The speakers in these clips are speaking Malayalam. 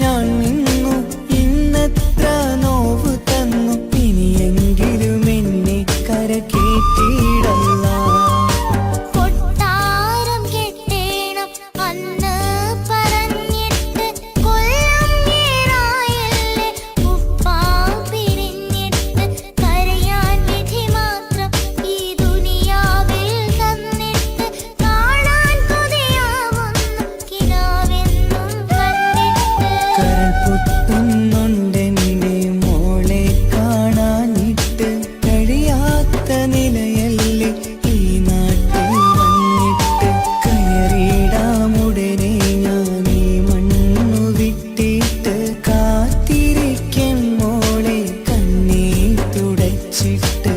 ഞാൻ നിന്നു, ഇന്നെത്ര നോവ് തന്നു, ഇനിയെങ്കിലും എന്നെ കരകേറ്റിയിടല്ല. പൊട്ടുന്നുണ്ടെന്റെ മോളെ കാണാനിട്ട്, കഴിയാത്ത നിലയല്ലേ ഈ നാട്ടിൽ വന്നിട്ട്. കയറിയിടാമുടനെ ഞാൻ ഈ മണ്ണു വിട്ടിട്ട്, കാത്തിരിക്കും മോളെ കണ്ണീർ തുടച്ചിട്ട്.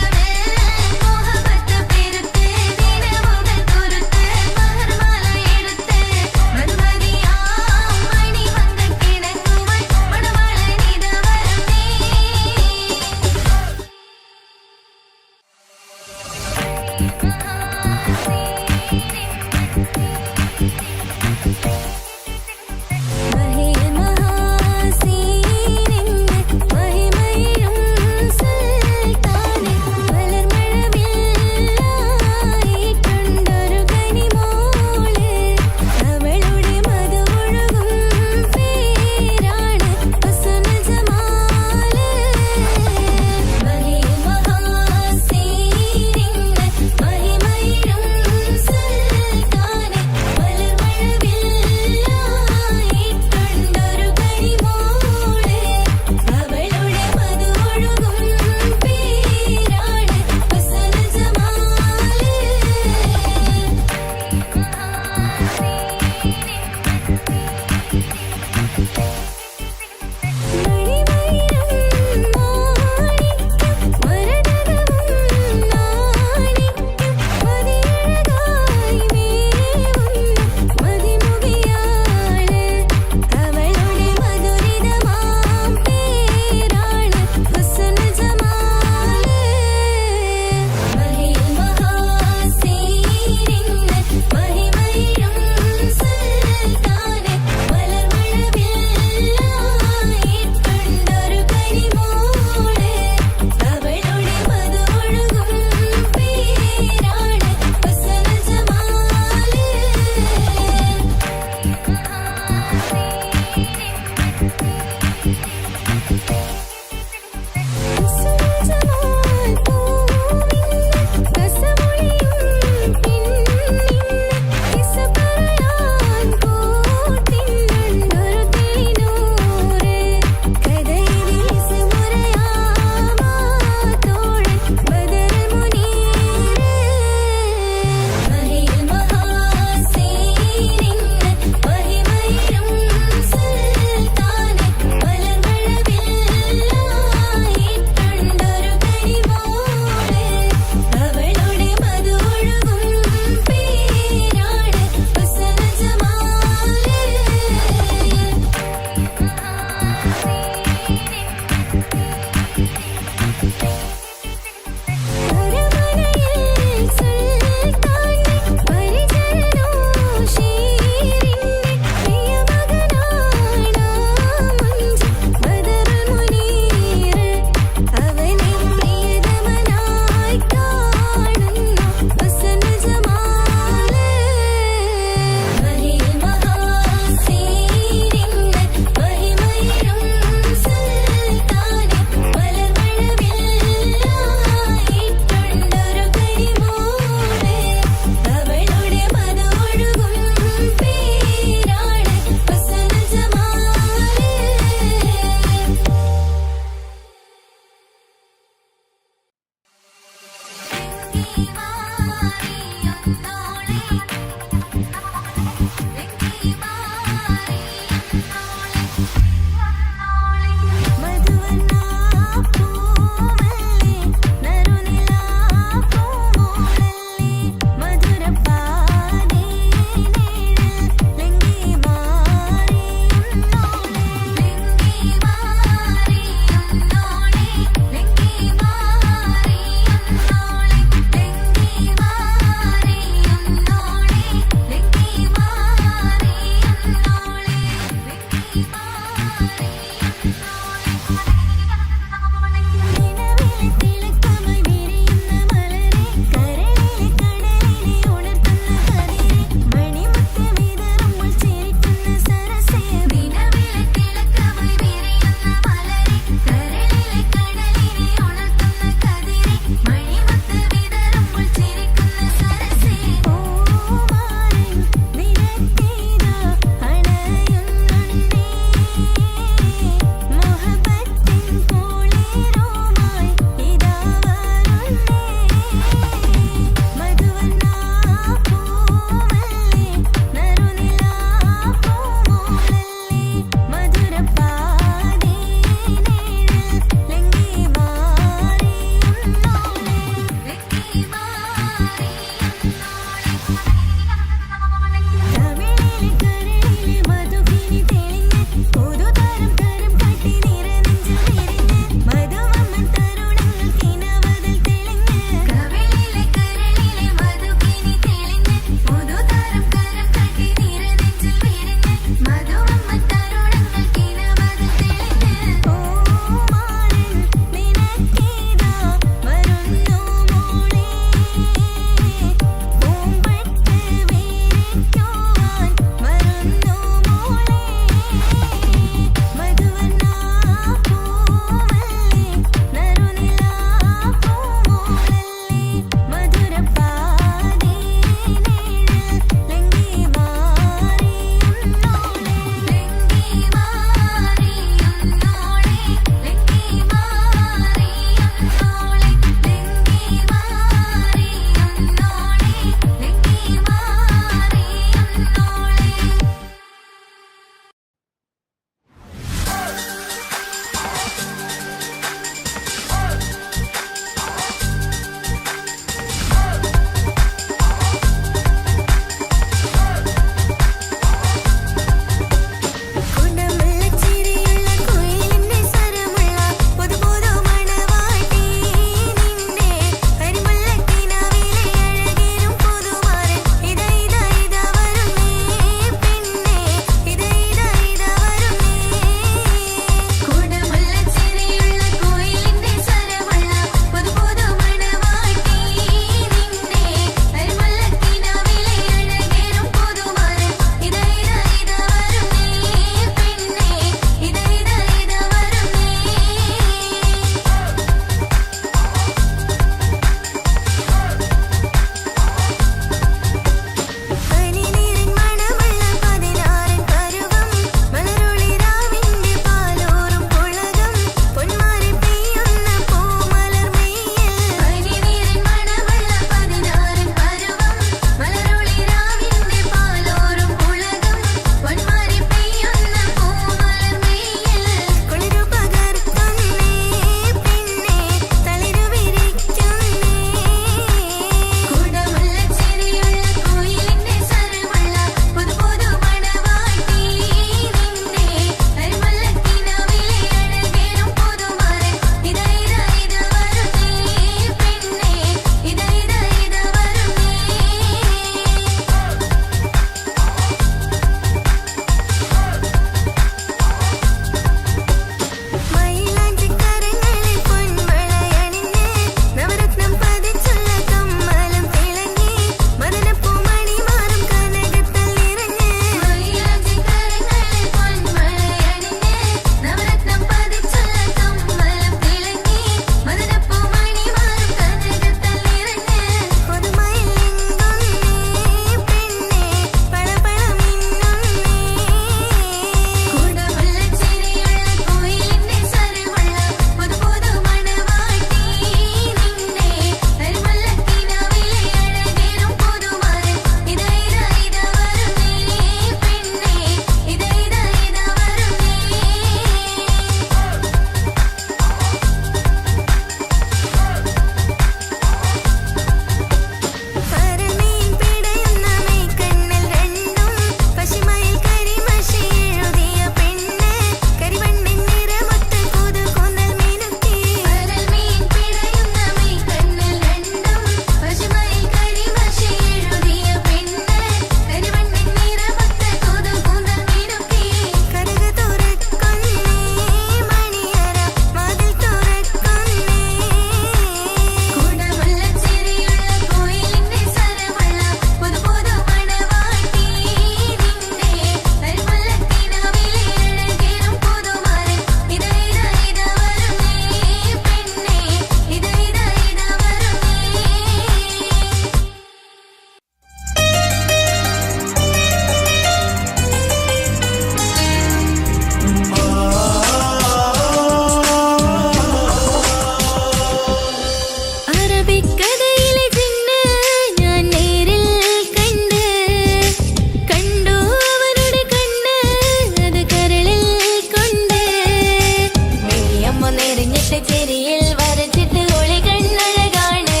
പൊട്ട് ചെരിയിൽ വരച്ചിട്ട് ഒളി കണ്ണഴകാണ്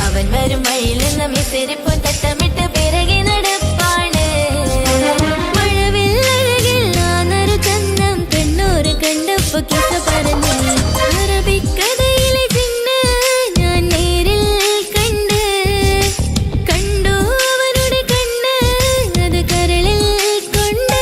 അവൻ വരും വഴിയിൽ നിന്ന് മിസിരിപ്പോ തട്ടമിട്ട് പിറകെ നടപ്പാണ് മഴവില്ലഴകിൽ നാനൊരു ചന്ദം കണ്ണൂര് കണ്ടപ്പോ കിസ് പറഞ്ഞു അറബിക്കഥയിലെ ജിന്ന് ഞാൻ നേരിൽ കണ്ടു അവനുടെ കണ്ണ് അത് കരളിൽ കൊണ്ട്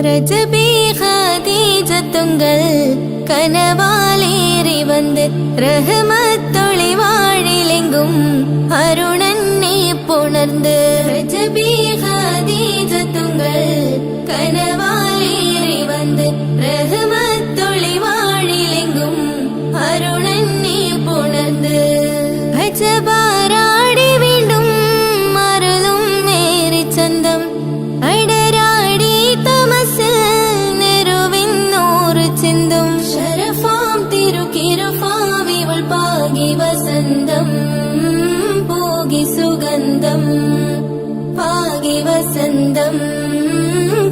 ரஜபி ஹதீஜத்துங்கள் கனவாலேறி வந்து ரஹமத்தொளி வாழிலெங்கும் அருணன்னே புணர்ந்து ரஜபி ஹதீஜத்துங்கள் கனவாலேறி வந்து ரஹமத்தொளி வாழிலெங்கும் அருணன்னே புணர்ந்து அஜபாராடி വീണ്ടും മറലും മേരി ചന്തം അടരാടി തമസിൽ നെരുവിന്നൂറ് ചിന്തും ശരഫാം തിരുക്കിരുഫാം ഇവൾ പാകി വസന്തം പോകി സുഗന്ധം പാകി വസന്തം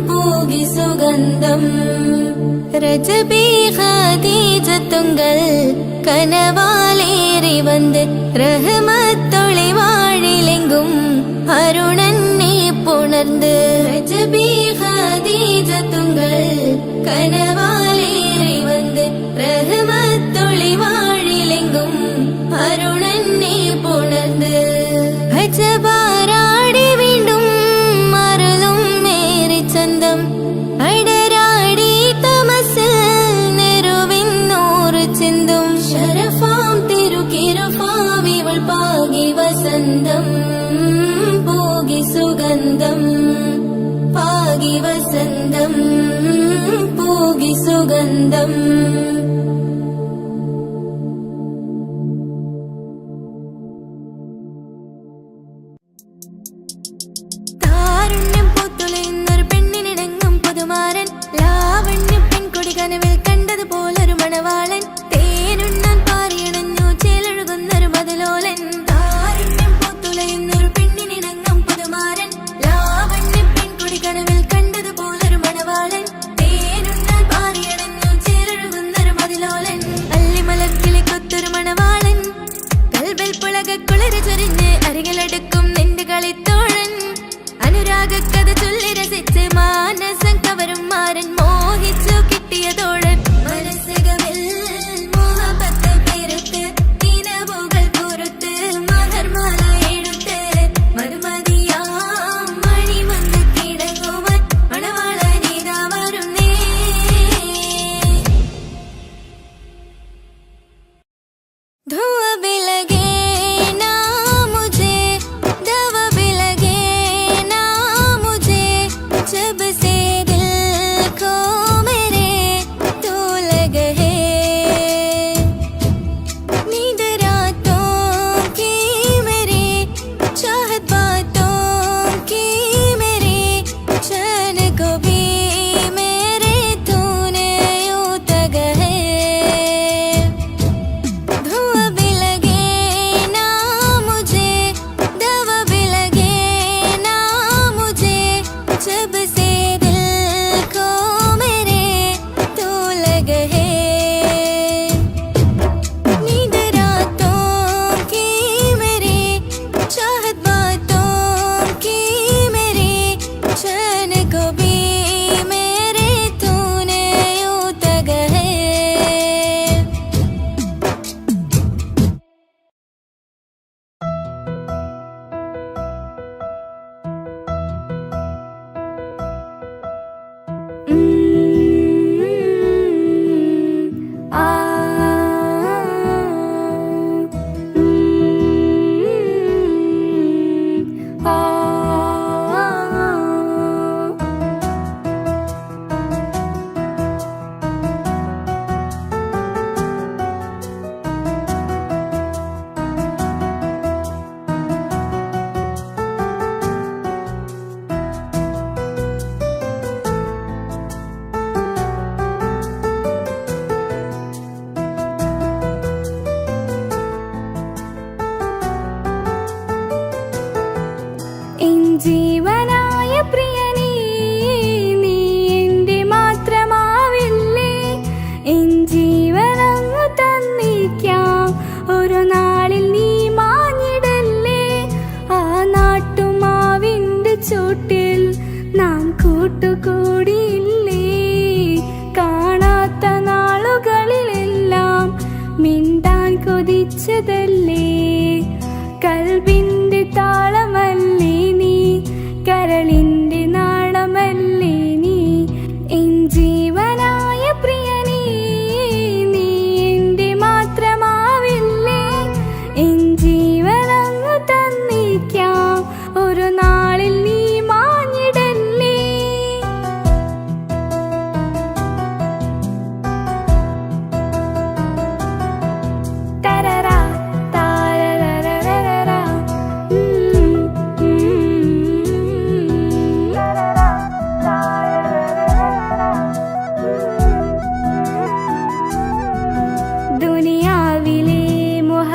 പോകി സുഗന്ധം രജബി ഖദീജത്തുങ്കൾ കനവാലേറി വന്ന് റഹ്മത്തൊളി വാഴിലെങ്കും അരുണന്നെ പുണർന്ന് രജബി ഖദീജത്തുങ്കൾ കനവാലേറി വന്ന് റഹ്മത്തൊളി വാഴിലെങ്കും അരുണന്നെ പുണർന്ന് അജബാരാടി വീണ്ടും മറലും മേരി ചന്തം അടരാടി തമസിൽ നെരുവിന്നൂറ് ചിന്തും ശരഫാം തിരുക്കിരുഫാം ഇവൾ പാകി വസന്തം പോകി സുഗന്ധം പാകി വസന്തം പോകി സുഗന്ധം താരുണ്യം പൂത്തുലയുന്നൊരു പെണ്ണിനിണങ്ങും പുതുമാരൻ ലാവണ്യ പെൺകൊടി കനവിൽ കണ്ടതുപോലൊരു മണവാളൻ തേനുണ്ണാൻ പാറിയണഞ്ഞു ചേലൊഴുകുന്നൊരു മതിലോലൻ താരുണ്യം പൂത്തുലയുന്നൊരു പെണ്ണിനിണങ്ങും പുതുമാരൻ ലാവണ്യ പെൺകൊടി കനവിൽ കണ്ടതുപോലൊരു മണവാളൻ തേനുണ്ണാൻ പാറിയണഞ്ഞു ചേലൊഴുകുന്നൊരു മതിലോലൻ അല്ലിമലർക്കിളി കൊത്തൊരു മണവാളൻ കൽബിൽ പുളകുളിര് ചൊരിഞ്ഞ് അരികിലടുക്കും നിന്റെ കളിത്തോഴൻ അനുരാഗക്കഥ ചൊല്ലി രസിച്ച് മാനസം കവരും മാരൻ മോഹിച്ചു കിട്ടിയതോഴൻ മനസ്സകമിൽ മോഹബത്ത് പേരത്ത് നിലവുകൾ പുറത്ത് മഹർമാല എഴുത്ത് മധുമതിയാം മണിമന്ന് കിടങ്ങുവൻ മണവാളനീതാ വരുന്നേ धुआं भी लगे ना मुझे दवा भी लगे ना मुझे जब से दिल को मेरे तू लगे है नींद रातों की मेरी चाहत बातों की मेरी चैन को भी मेरे तूने यूं तक है धुआं भी लगे ना मुझे दवा भी लगे ना मुझे जब से दिल को मेरे तू लगे है नींद रातों की मेरी चाहत बातों की मेरी चैन को भी मेरे तूने यूं तक है എൻ ജീവനായ പ്രിയനേ നീ എൻ്റെ മാത്രമാവില്ലേ എൻ ജീവനങ്ങു തന്നിക്കാം ഒരു നാളിൽ നീ മാഞ്ഞിടല്ലേ ആ നാട്ടുമാവിൻ്റെ ചൂട്ടിൽ നാം കൂട്ടുകൂടിയില്ലേ കാണാത്ത നാളുകളിലെല്ലാം മിണ്ടാൻ കൊതിച്ചതല്ലേ കൽബിന്റെ താളമല്ലേ നീ കരളിന്റെ നാളമല്ലേ നീ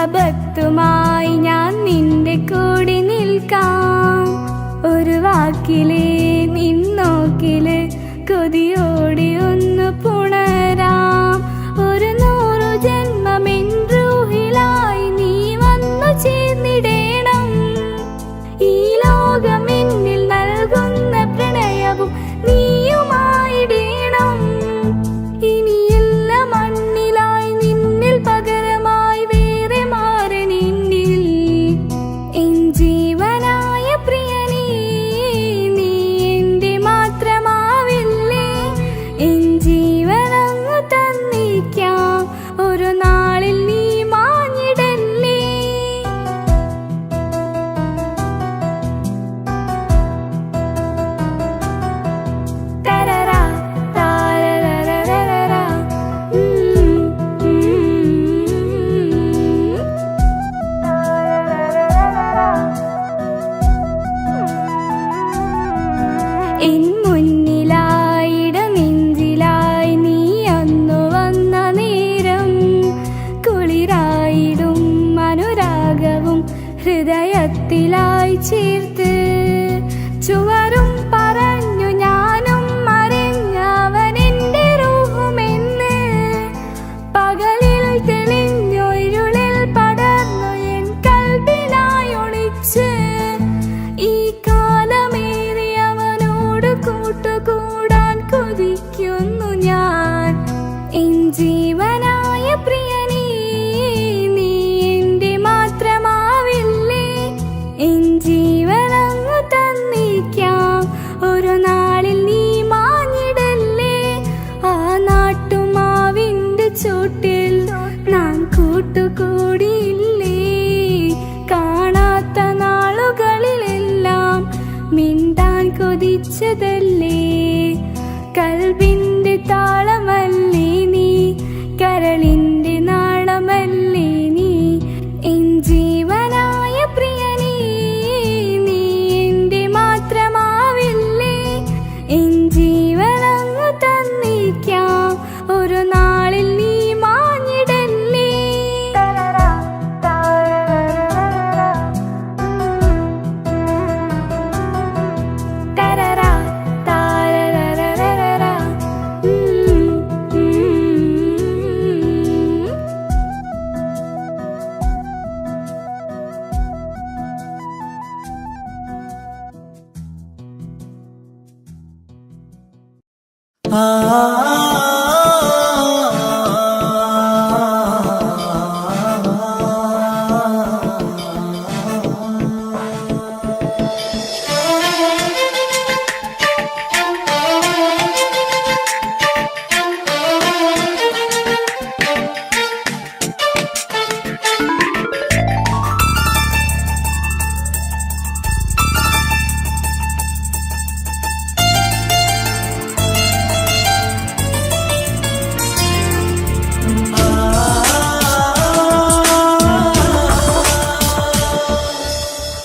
മഹബത്തുമായി ഞാൻ നിന്റെ കൂടെ നിൽക്കാം. ഒരു വാക്കിലെ നിന്നോക്കില് കൊതിയോടെ ഒന്ന് പുണരാം. ഒരു 100 ജന്മമെൻ റൂഹിലായി നീ വന്നു ചേർന്നിടേണം. ഈ ലോകം എന്നിൽ നൽകുന്ന പ്രണയവും നീയുമായിടേണം. ഇനിയുള്ള മണ്ണിലായി നിന്നിൽ പകരമായി വേറെ മാറണിന്നിൽ. എൻ ജീവനായ പ്രിയനേ, നീ എന്റെ മാത്രമാവില്ലേ. എൻ ജീവനങ്ങ് തന്നിക്കാം, ഒരു നാളിൽ നീ മാഞ്ഞിടല്ലേ. തരറാ താരരരരരരാ. എൻ മുന്നിലായിട നെഞ്ചിലായി നീ അന്നു വന്ന നേരം. കുളിരായിടും അനുരാഗവും ഹൃദയത്തിലായി ചേർത്ത്. ചുവരും പറഞ്ഞു ഞാനും മറിഞ്ഞവനെന്റെ റൂഹുമെന്ന്. പകലിൽ തെളിഞ്ഞു ഇരുളിൽ പടർന്നു എൻ കൽബിലായി ഒളിച്ച്. ഈ കാലമേറി അവനോട് കൂട്ടുകൂടാൻ കൊതിക്കുന്നു ഞാൻ. എൻ ജീവനായ പ്രിയനേ, നീ എന്റെ മാത്രമാവില്ലേ. എൻ ജീവനങ്ങ് തന്നിക്കാം, ഒരു നാളിൽ നീ മാഞ്ഞിടല്ലേ. ആ നാട്ടുമാവിന്റെ ചോട്ടിൽ നാം കൂട്ടുകൂടിയില്ലേ. കാണാത്ത നാളുകളിലെല്ലാം മിണ്ടാൻ കൊതിച്ചതല്ലേ. കൽബിന്റെ താളമല്ലേ നീ, കരളിന്റെ നാളമല്ലേ നീ. എൻ ജീവനായ പ്രിയനേ, നീ എന്റെ മാത്രമാവില്ലേ. എൻ ജീവനങ്ങ് തന്നിക്കാം, ഒരു നാളിൽ നീ മാഞ്ഞിടല്ലേ. തരറാ താരരരരരാ.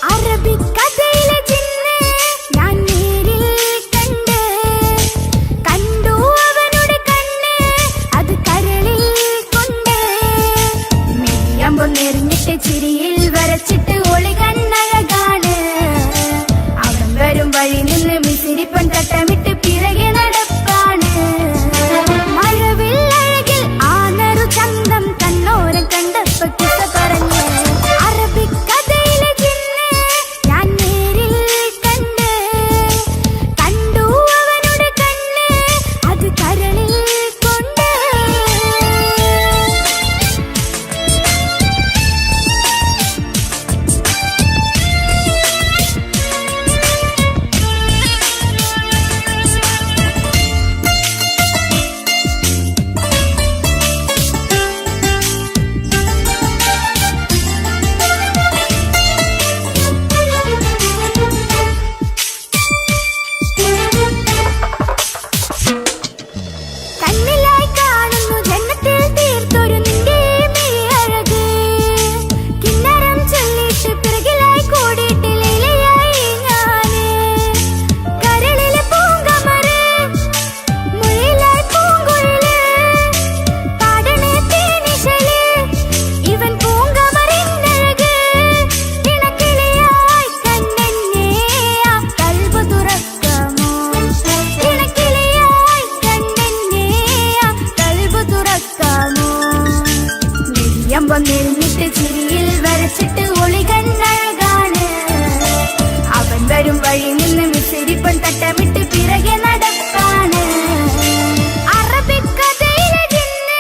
അറബിക്കഥയിലെ ജിന്ന് ഞാൻ നേരിൽ കണ്ട്. കണ്ടു അവനുടെ കണ്ണ്, അത് കരളിൽ കൊണ്ട്. മെയ്യമ്പം നെറിഞ്ഞിട്ട് ചിരിയിൽ വരച്ചിട്ട് ഒളി കണ്ണഴകാണ്. അവൻ വരും വഴി നിന്ന് മിസിരിപ്പൻ തട്ടമിട്ട് പിറകെ നടപ്പാണ്. മഴവിൽ അഴകിൽ ആ നറു ചന്തം കണ്ണോരം കണ്ടപ്പോ കിസ പറഞ്ഞ്. അറബിക്കഥയിലെ ജിന്ന് ഞാൻ നേരിൽ കണ്ട്. കണ്ടു അവനുടെ കണ്ണ്, അത് കരളിൽ കൊണ്ട്. വന്നിരുന്നിട്ട് ചിരിയിൽ വരച്ചിട്ട് ഒളി കണ്ണഴകാണ് അവൻ വരും വഴി നിന്ന് മിസിരിപ്പൻ തട്ടമിട്ട് പിറകെ നടപ്പാണ് അറബിക്കഥയിലെ ജിന്ന്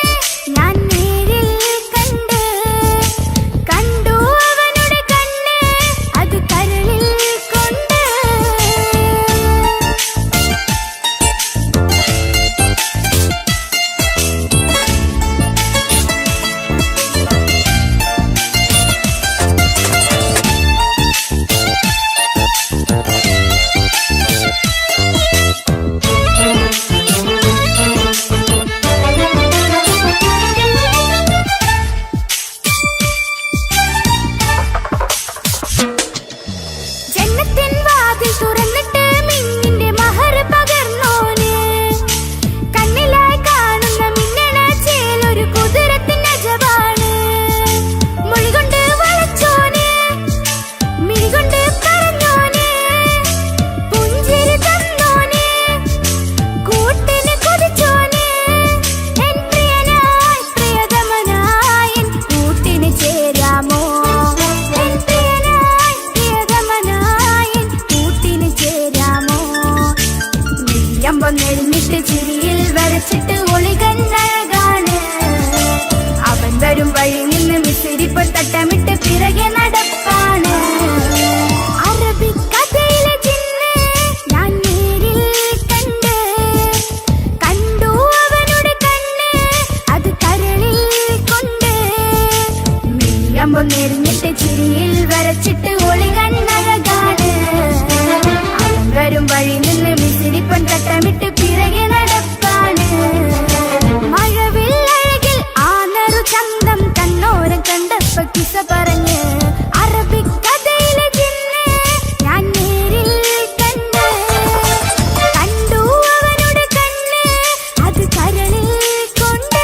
ഞാൻ നേരിൽ കണ്ട് കണ്ടു അവനുടെ കണ്ണ് അത് കരളിൽ കൊണ്ട് ജന്നത്തിൻ വാതിൽ തുറന്നിട്ട് മിന്നിന്റെ മഹർ പകർന്നോന് കണ്ണിലായി കാണുന്ന മിന്നണ ചേലൊരു കുതിരത്തിൻ അജവാണ് മൊഴികൊണ്ട് വളച്ചോന് മിഴികൊണ്ട് പറഞ്ഞോന് പുഞ്ചിരി തന്നോന് കൂട്ടിന് കൊതിച്ചോന് എൻ പ്രിയനായി പ്രിയതമനായി എൻ കൂട്ടിന് ചേരാമോ എൻ പ്രിയനായി പ്രിയതമനായി എൻ കൂട്ടിന് ചേരാമോ നെല്ലിട്ട് ചിരിയിൽ വരച്ചിട്ട് ഒളി കണ്ണഴകാണ് അവൻ വരും വഴി നിന്ന് മിസിരിപ്പൻ തട്ടമിട്ട് പിറകെ നടപ്പാണ് അറബിക്കഥയിലെ ജിന്ന് ഞാൻ നേരിൽ കണ്ട് കണ്ടു അവനുടെ കണ്ണ് അത് കരളിൽ കൊണ്ട് നെല്ലിട്ട് ചിരിയിൽ വരച്ചിട്ട് ഒളി കണ്ണഴകാണ് അവൻ വരും വഴി നിന്ന് മിസിരിപ്പൻ തട്ടമിട്ട് പിറകെ നടപ്പാണ് മഴവില്ലഴകിൽ ആ നറു ചന്തം കണ്ണോരം കണ്ടപ്പ കിസ പറഞ്ഞ് അറബിക്കഥയിലെ ജിന്ന് ഞാൻ നേരിൽ കണ്ട് കണ്ടു അവനുടെ കണ്ണ് അത് കരളിൽ കൊണ്ട്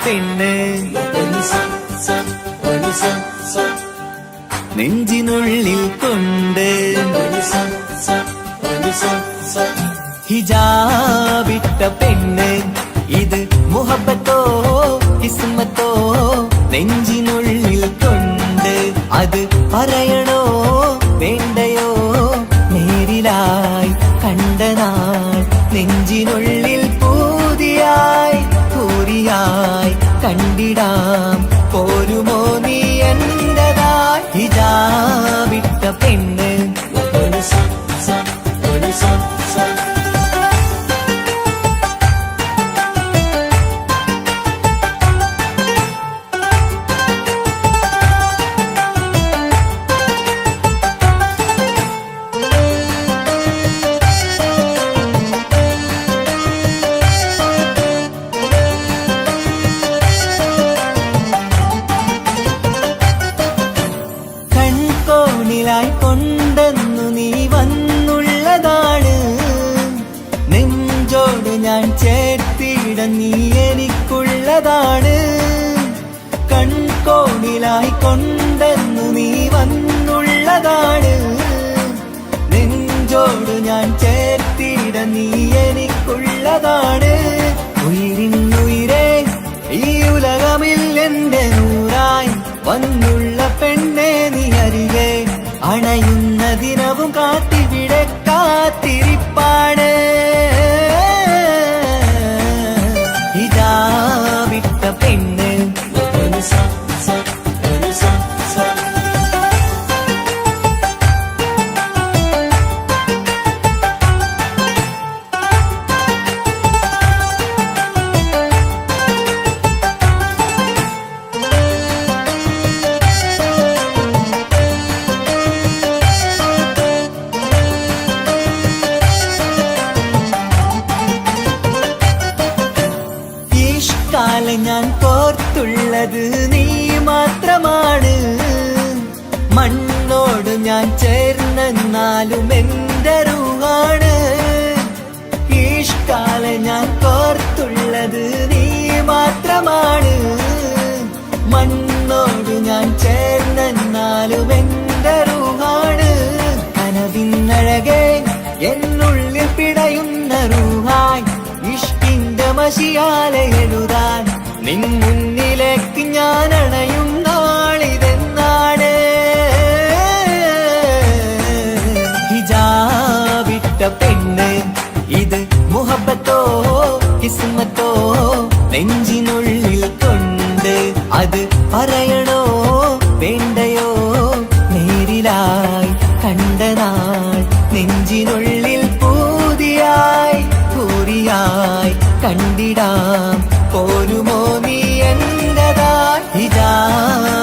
പെണ്ണ് നെഞ്ചിനുള്ളിൽ കൊണ്ട് ഹിജാബിട്ട പെണ്ണ് ഇത് മുഹബത്തോ കിസ്മത്തോ നെഞ്ചിനുള്ളിൽ കൊണ്ട് അത് പറയണോ വേണ്ടയോ നേരിലായി കണ്ട നാൾ നെഞ്ചിനുള്ളിൽ പൂതിയായി പൂരിയായി കണ്ടിടാം പോരുമോ നീ എന്റതായി ഹിജാബിട്ട പെണ്ണ് കൺകോണിലായി കൊണ്ടെന്നു നീ വന്നുള്ളതാണ് നെഞ്ചോട് ഞാൻ ചേർത്തിട നീ എനിക്കുള്ളതാണ് കൺകോണിലായി കൊണ്ടെന്നു നീ വന്നുള്ളതാണ് നെഞ്ചോട് ഞാൻ ചേർത്തിട നീ എനിക്കുള്ളതാണ് ഉയിരിന്നുയിരേ ഈ ഉലകമിൽ എന്റെ നൂറായി വന്നുള്ള പെണ്ണെ നീ അരികെ അണയുന്ന ദിനവും കാത്തിവിടെ കാത്തിരിപ്പാണ് ഹിജാബിട്ട പെണ്ണ് കാലം ഞാൻ കോർത്തുള്ളത് നീ മാത്രമാണ് മണ്ണോട് ഞാൻ ചേർന്നെന്നാലും എന്റെ റൂഹാണ് ഈഷ്കാലം ഞാൻ കോർത്തുള്ളത് നീ മാത്രമാണ് മണ്ണോട് ഞാൻ ചേർന്നെന്നാലും എന്റെ റൂഹാണ് കനവിന്നഴകെ എന്നുള്ളിൽ പിടയുന്ന റൂഹായി ഇഷ്കിന്റെ മഷിയാലെ എഴുതാൻ നിൻ മുന്നിലേക്ക് ഞാൻ അണയും നാളിതെന്നാണ് ഹിജാബിട്ട പെണ്ണ് ഇത് മുഹബത്തോ കിസ്മത്തോ നെഞ്ചിനുള്ളിൽ കൊണ്ട് അത് പറയണോ വേണ്ടയോ നേരിലായി കണ്ട നാൾ നെഞ്ചിനുള്ളിൽ പൂതിയായി കണ്ടിടാം പോരുമോ നീ എന്റതായി ഹിജാബ്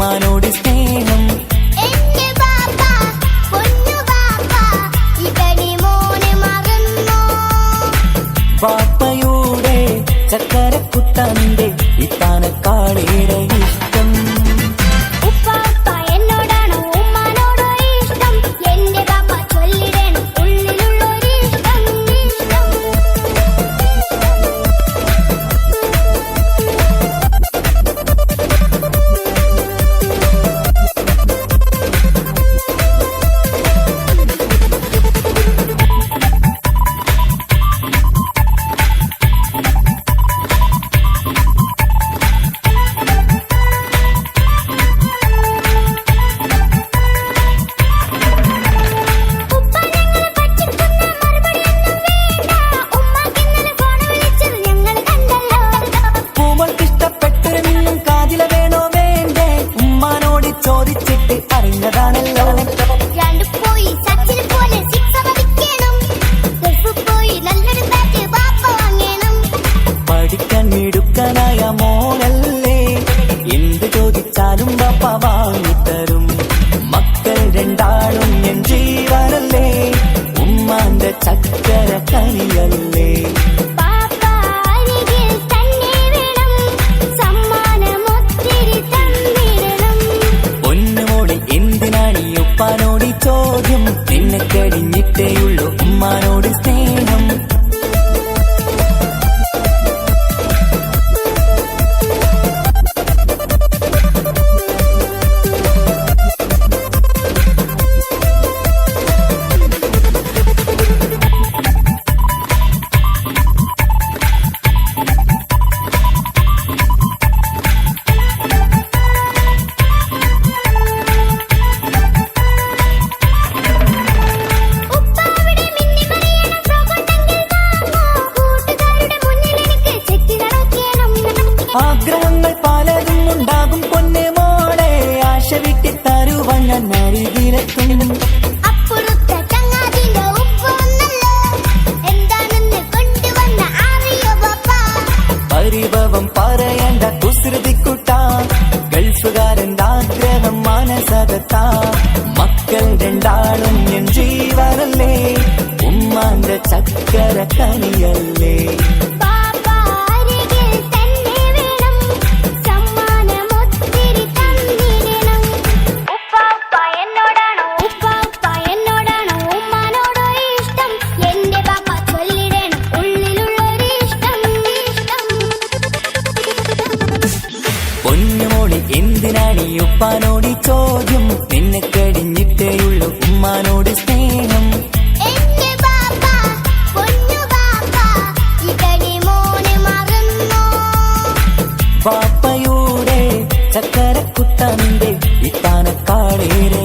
ഉമ്മാനോട് സ്നേഹം. എന്റെ ബാപ്പ പൊന്നു ബാപ്പ ഇതടി മോനെ മറന്നോ ബാപ്പയുടെ ചക്കരക്കുട്ടന്റെ ഇത്താനക്കാളേറെ ഇഷ്ടം. ഉപ്പാപ്പ എന്നോടാണോ ഉമ്മാനോടോ ഇഷ്ടം എന്റെ ബാപ്പ ചൊല്ലിടണം ഉള്ളിലുള്ളൊരു ഇഷ്ടം ഇഷ്ടം പൂമൾക്കിഷ്ടപ്പെട്ടൊരു കാതില വേണോ വേണ്ടേ ഉമ്മാനോട് ചോദിച്ചിട്ട് അറിഞ്ഞതാണല്ലോ. രണ്ട് പോയി സച്ചിന് പോലെ സിക്സ് അടിക്കണം ഗൾഫ് പോയി നല്ലൊരു ബാറ്റ് ബാപ്പ വാങ്ങണം പഠിക്കാൻ മിടുക്കനായ മോനല്ലേ എന്ത് ചോദിച്ചാലും ബാപ്പ വാങ്ങിത്തരും. മക്കൾ രണ്ടാളും എൻ ജീവനല്ലേ ഉമ്മാന്റെ ചക്കര കനിയല്ലേ. ബാപ്പ അരികിൽ തന്നെ വേണം സമ്മാനമൊത്തിരി തന്നിടണം പൊന്നുമോളി എന്തിനാണ് ഈ ഉപ്പാനോട് ഈ ചോദ്യം നിന്നെ കഴിഞ്ഞിട്ടേയുള്ളൂ ഉമ്മാനോട് സ്നേഹം. ഉപ്പാവിടെ മിന്നി മറിയണം ഫ്രോക്കുണ്ടെങ്കിൽ വാങ്ങൂ കൂട്ടുകാരുടെ മുന്നിൽ എനിക്ക് ചെത്തി നടക്കണം ആഗ്രഹങ്ങൾ പലതും ഉണ്ടാകും പൊന്നെ മോളെ ആശ വിട്ടി തരുവാൻ ഞാൻ അരികിലെത്തും. അപ്പുറത്തെ ചങ്ങാതിന്റെ ഉപ്പൊന്നല്ലോ എന്താണെന്ന് കൊണ്ടുവന്ന അറിയോ ബാപ്പ പരിഭവം പറയണ്ട കുസൃതിക്കുട്ട ഗൾഫുകാരന്റെ ആഗ്രഹം മനസ്സകത്താ. മക്കൾ രണ്ടാളും എൻ ജീവനല്ലേ ഉമ്മാന്റെ ചക്കര കനിയല്ലേ. ബാപ്പ അരികിൽ തന്നെ വേണം സമ്മാനമൊത്തിരി തന്നിടണം ഉപ്പാപ്പ എന്നോടാണോ ഉമ്മാനോടോ ഇഷ്ടം എന്റെ ബാപ്പ ചൊല്ലിടണം ഉള്ളിലുള്ളൊരു ഇഷ്ടം ഇഷ്ടം പൊന്നുമോളി എന്തിനാണ് ഈ ഉപ്പാനോട് ഈ ചോദ്യം നിന്നെ കഴിഞ്ഞിട്ടേയുള്ളൂ ഉമ്മാനോട് സ്നേഹം. എന്റെ ബാപ്പ പൊന്നു ബാപ്പ ഇതടി മോനെ മറന്നോ ബാപ്പയുടെ ചക്കരക്കുട്ടന്റെ ഇത്താനക്കാളേറെ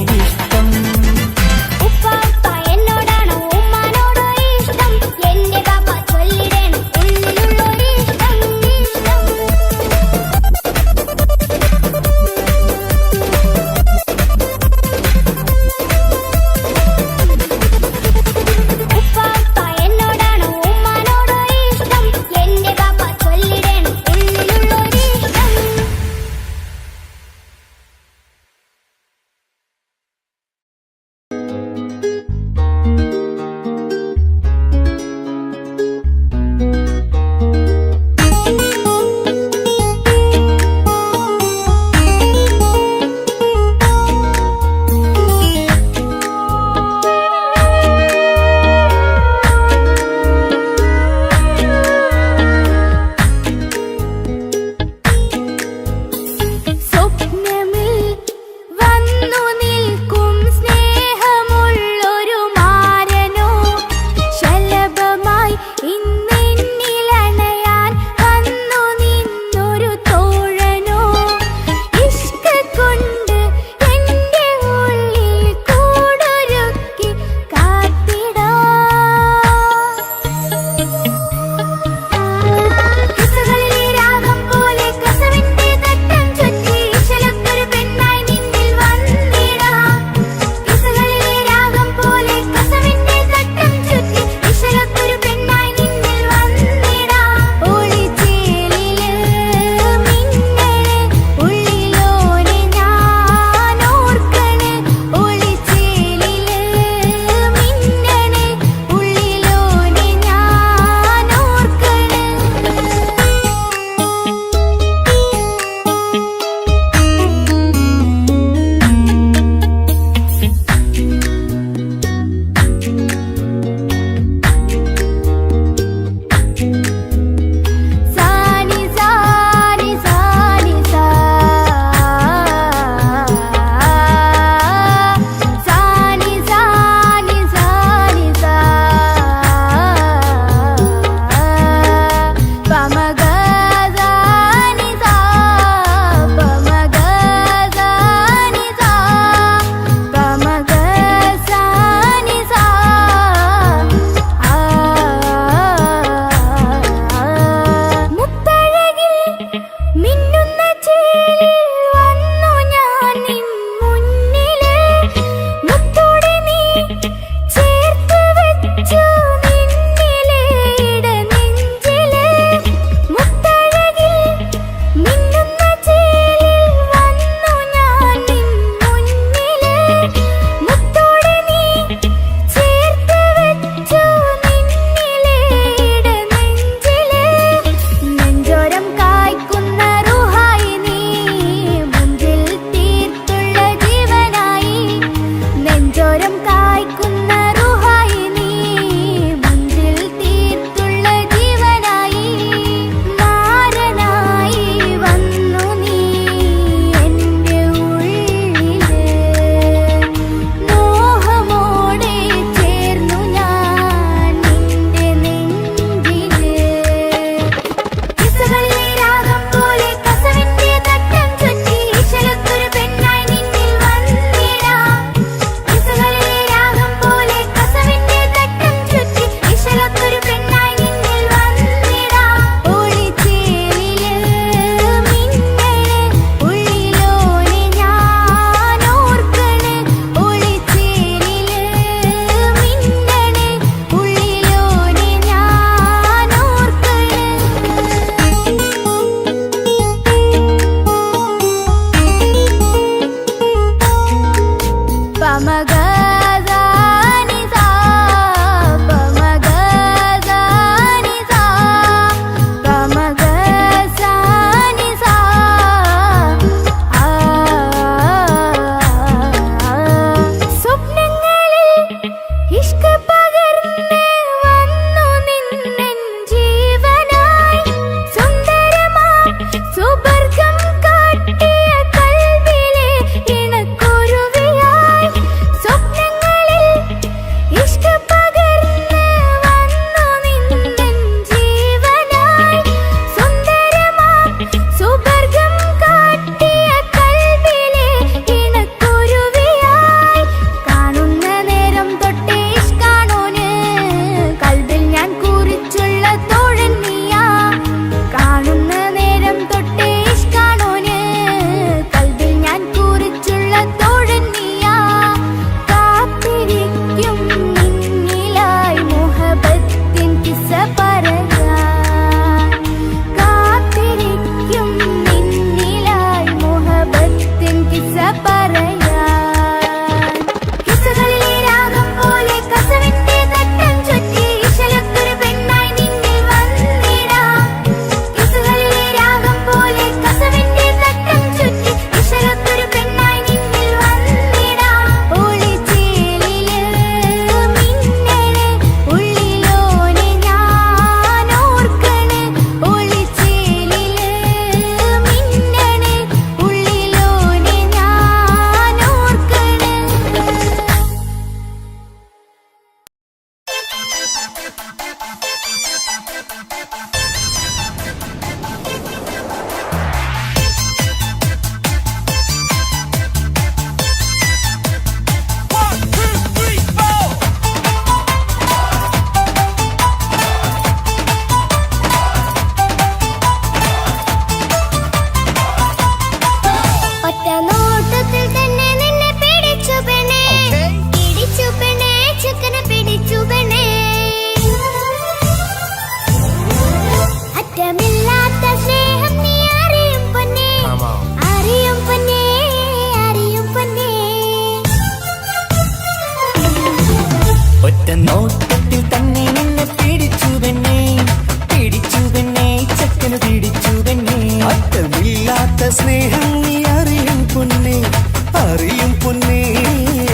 അറിയും പൊന്നേ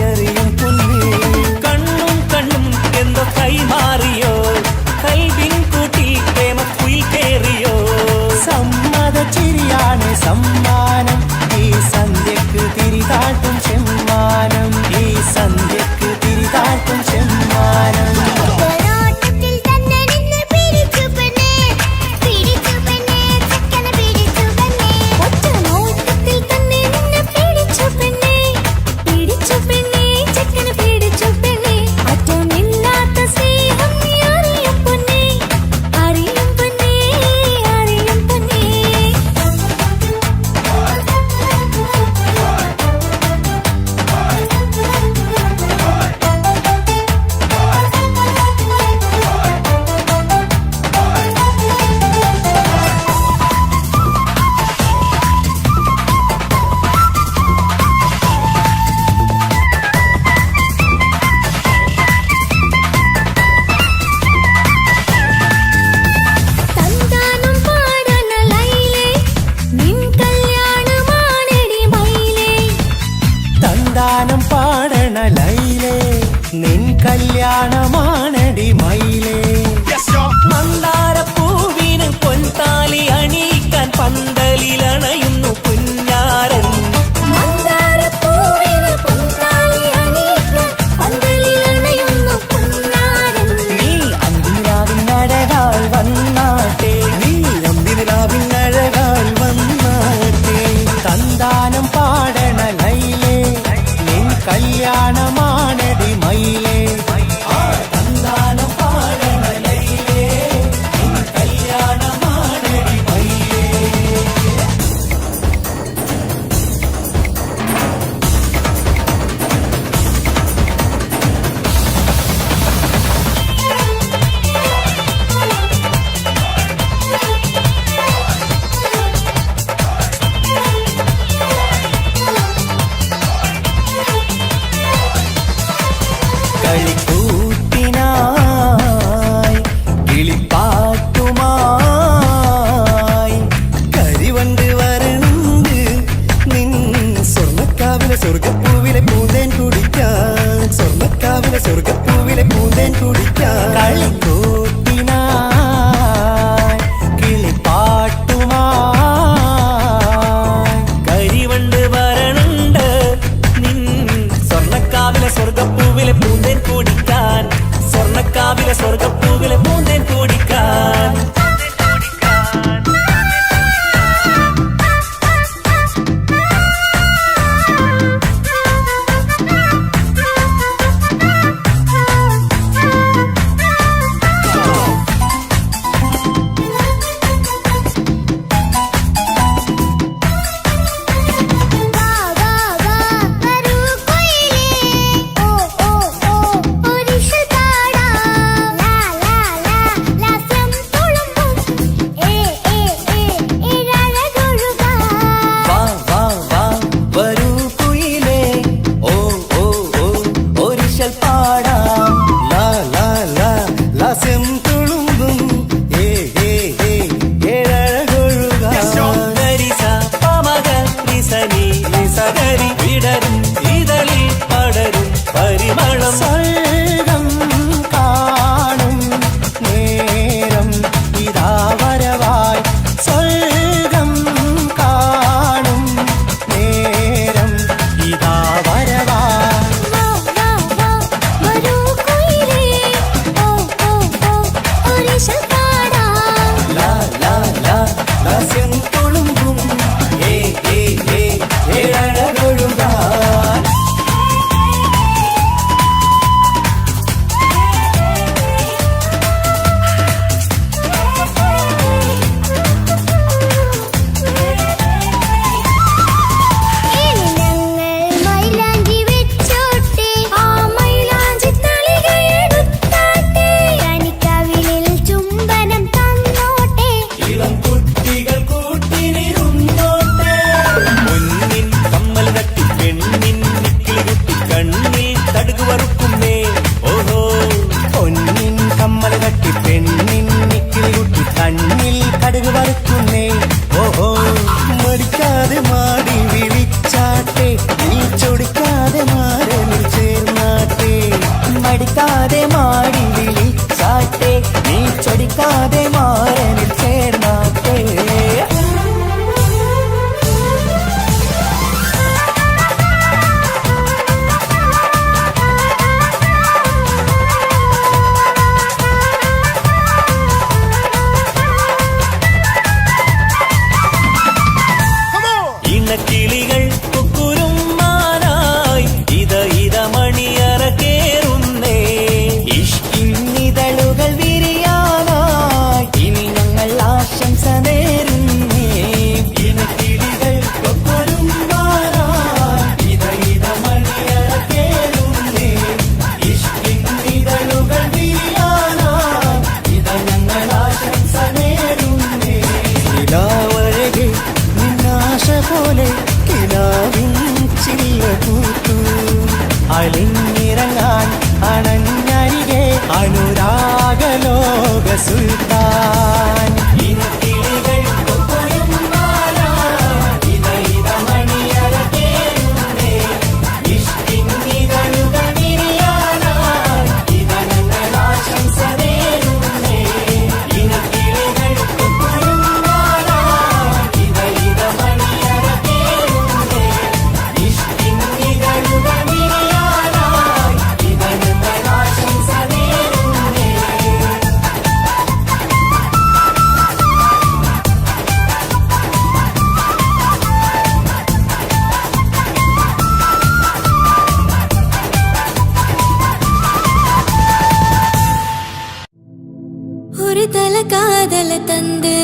അറിയും പൊന്നേ കണ്ണും കണ്ണും എന്തോ കൈമാറിയോ കൽവിൻ കൂട്ടിൽ പ്രേമക്കുയിൽ കേറിയോ സമ്മത ചിരിയാണ് സമ്മാനം ഈ സന്ധ്യക്ക് തിരിതാട്ടും ചെമ്മാനം ഈ സന്ധ്യക്ക് തിരിതാട്ടും ചെമ്മാനം ഒരോട്ടത്തിൽ തന്നെ നിന്നെ പിടിച്ചു പെണ്ണേ ചെക്കനെ പിടിച്ചു പെണ്ണേ ഒറ്റ നോട്ടത്തിൽ തന്നെ നിന്നെ പിടിച്ചു പെണ്ണേ ചെക്കനെ പിടിച്ചു പെണ്ണേ അറ്റമില്ലാത്ത സ്നേഹം നീ അറിയും പൊന്നേ അറിയും പൊന്നേ അറിയും പൊന്നേ തന്താനം പാടന ലൈലേ നിൻ കല്യാണമാണെടി മൈലേ തന്താനം പാടണ ലൈലേ നിൻ കല്യാണമാണടി മയിലേ മന്ദാരപ്പൂവിന് പൊൻതാലി അണിയിക്കാൻ പന്തലിലണയുന്നു കുഞ്ഞാരൻ മന്ദാരപ്പൂവിന് പൊൻതാലി അണിയിക്കാൻ പന്തലിലണയുന്നു പൊന്നാരൻ നീ അന്തിരാവിനഴകാൽ വന്നാട്ടെ നീ അന്തിരാവിനഴകാൽ വന്നാട്ടെ തന്താനം പാടണ ലൈലേ നിൻ കല്യാണമാണടി മയിലേ ആ തന്താനം പാടണ ലൈലേ നിൻ കല്യാണമാണടി മയിലേ കളിക്കൂത്തിനായി കിളിപ്പാട്ടുമായി കരിവണ്ട് വരണ്ട് നിൻ സ്വർണ്ണക്കാവിലെ സ്വർഗപ്പൂവിലെ പൂന്തേൻ കുടിക്കാൻ സ്വർണ്ണക്കാവിലെ സ്വർഗപ്പൂവിലെ പൂന്തേൻ കുടിക്കാൻ കളിക്കൂത്തിനായി കിളിപ്പാട്ടുമായി കരിവണ്ട് വരണ്ട് നിൻ സ്വർണ്ണക്കാവിലെ സ്വർഗപ്പൂവിലെ പൂന്തേൻ കുടിക്കാൻ സ്വർണ്ണക്കാവിലെ സ്വർഗപ്പൂവിലെ പൂന്തേൻ കുടിക്കാൻ വാ വാ വാ വരൂ കൊയിലേ ഓ ഓ ഓ ഒരിഷൽ പാടാം ലാ ലാ ലാ ലാസ്യം തുളുമ്പും ഏഴഴകൊഴുകാം വാ വാ വാ വരൂ കുയിലേ ഓ ഓ ഓ ഒരിശൽ പാടാം ലാ ലാ ലാ ലാസ്യം തുളുമ്പും ഏഴഴകൊഴുകാരിസ പമക നിസനി നിസകരി വിടരും ഇതളിൽ പടരും പരിമളം സ്വർഗം കാണും നേരം ഇതാ വരവായി സ്വർഗം കാണും നേരം ഇതാ വരവായി വാ വാ വാ വരൂ കൊയിലേ ഓ ഓ ഓ ഒരിഷൽ പാടാം ലാ ലാ ലാ ലാസ്യം തുളുമ്പും ഏഴഴകൊഴുകാൻ അലിഞ്ഞിറങ്ങാൻ അണഞ്ഞരികെ അനുരാഗലോക സുൽത്താൻ ஒரு தல காதல தந்து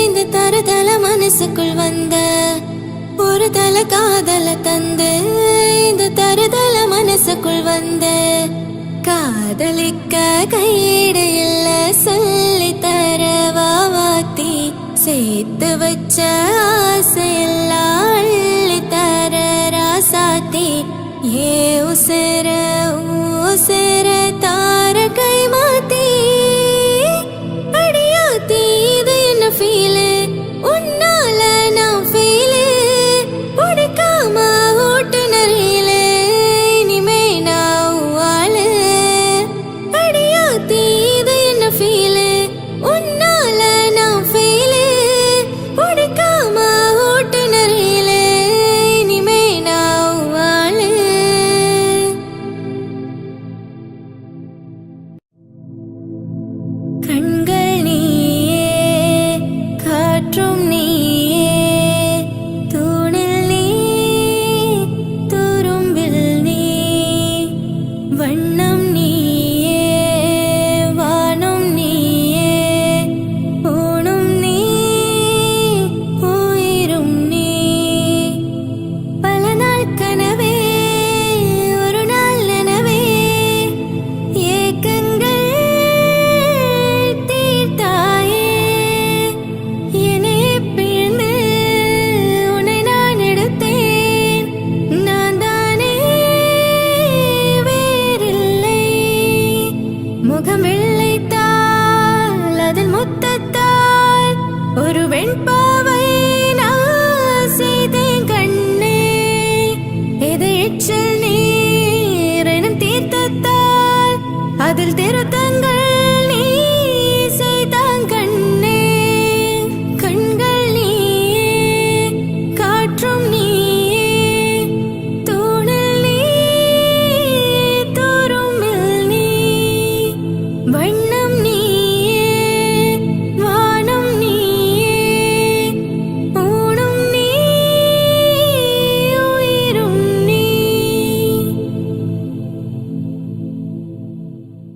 இந்த தருதல மனசுக்குள் வந்த ஒரு தல காதல தந்து இந்த தருதல மனசுக்குள் வந்த காதலிக்க கையீடு இல்ல சொல்லி தரவா வாத்தி சேர்த்து வச்ச ஆசையெல்லாம் அள்ளி தர ராசாத்தி ஏ உசிர